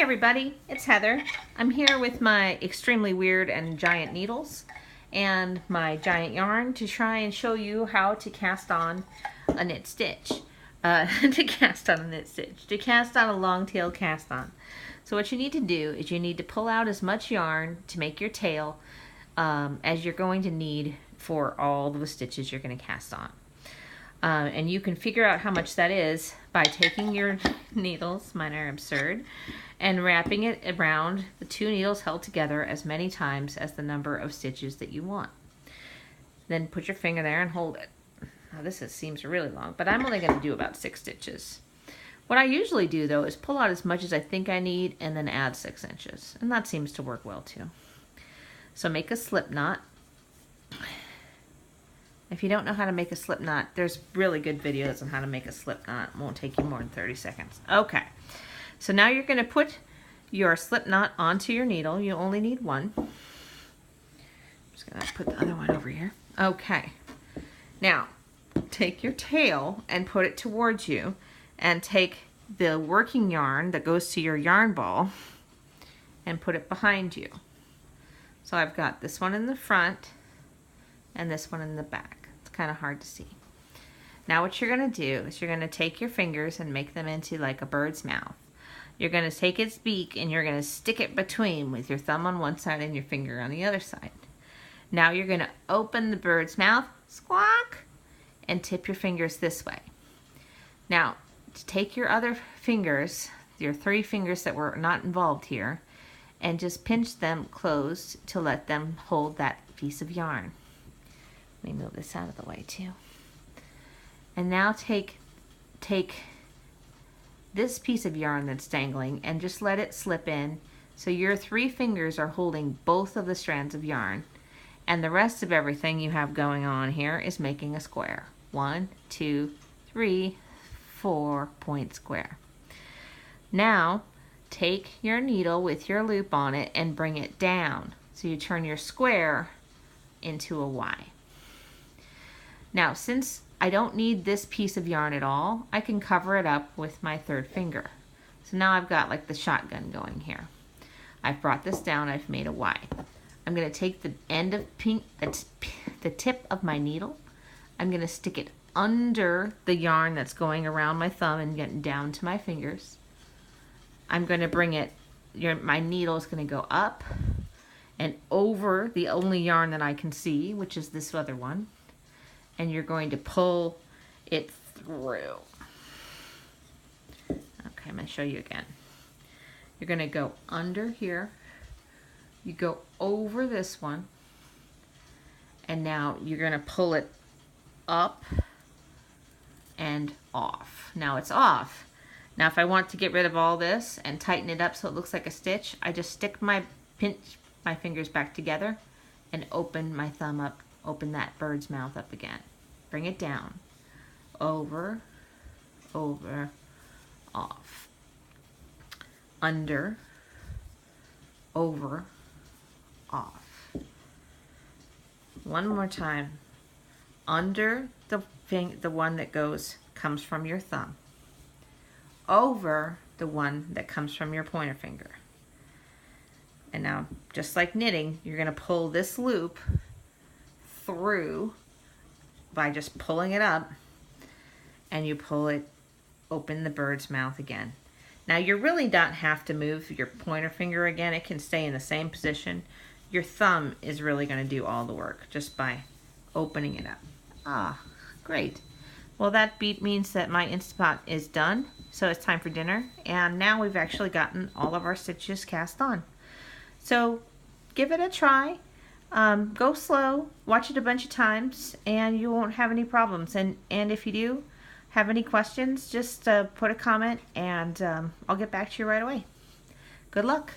Hey everybody, it's Heather. I'm here with my extremely weird and giant needles and my giant yarn to try and show you how to cast on a knit stitch. To cast on a long tail cast on. So what you need to do is you need to pull out as much yarn to make your tail as you're going to need for all the stitches you're going to cast on. And you can figure out how much that is by taking your needles, mine are absurd, and wrapping it around the two needles held together as many times as the number of stitches that you want. Then put your finger there and hold it. Now this seems really long, but I'm only going to do about 6 stitches. What I usually do though is pull out as much as I think I need and then add 6 inches. And that seems to work well too. So make a slip knot. If you don't know how to make a slip knot, there's really good videos on how to make a slip knot. It won't take you more than 30 seconds. Okay, so now you're going to put your slip knot onto your needle. You only need one. I'm just going to put the other one over here. Okay, now take your tail and put it towards you and take the working yarn that goes to your yarn ball and put it behind you. So I've got this one in the front and this one in the back. It's kind of hard to see. Now what you're going to do is you're going to take your fingers and make them into like a bird's mouth. You're going to take its beak and you're going to stick it between with your thumb on one side and your finger on the other side. Now you're going to open the bird's mouth, squawk, and tip your fingers this way. Now to take your other fingers, your 3 fingers that were not involved here, and just pinch them closed to let them hold that piece of yarn. Let me move this out of the way too. And now take this piece of yarn that's dangling and just let it slip in so your 3 fingers are holding both of the strands of yarn, and the rest of everything you have going on here is making a square. 1, 2, 3, 4 point square. Now take your needle with your loop on it and bring it down so you turn your square into a Y. Now, since I don't need this piece of yarn at all, I can cover it up with my 3rd finger. So now I've got like the shotgun going here. I've brought this down, I've made a Y. I'm going to take the end of the tip of my needle. I'm going to stick it under the yarn that's going around my thumb and getting down to my fingers. I'm going to bring it, my needle is going to go up and over the only yarn that I can see, which is this other one. And you're going to pull it through. Okay, I'm going to show you again. You're going to go under here. You go over this one. And now you're going to pull it up and off. Now it's off. Now if I want to get rid of all this and tighten it up so it looks like a stitch, I just pinch my fingers back together and open my thumb up, open that bird's mouth up again. Bring it down, over, over, off, under, over, off. One more time. Under the one that comes from your thumb, over the one that comes from your pointer finger. And now, just like knitting, you're going to pull this loop through by just pulling it up, and you pull it, open the bird's mouth again. Now you really don't have to move your pointer finger again. It can stay in the same position. Your thumb is really going to do all the work just by opening it up. Ah, great. Well, that means that my Instant Pot is done, so it's time for dinner, and now we've actually gotten all of our stitches cast on. So give it a try. Go slow, watch it a bunch of times, and you won't have any problems. And if you do have any questions, just put a comment, and I'll get back to you right away. Good luck.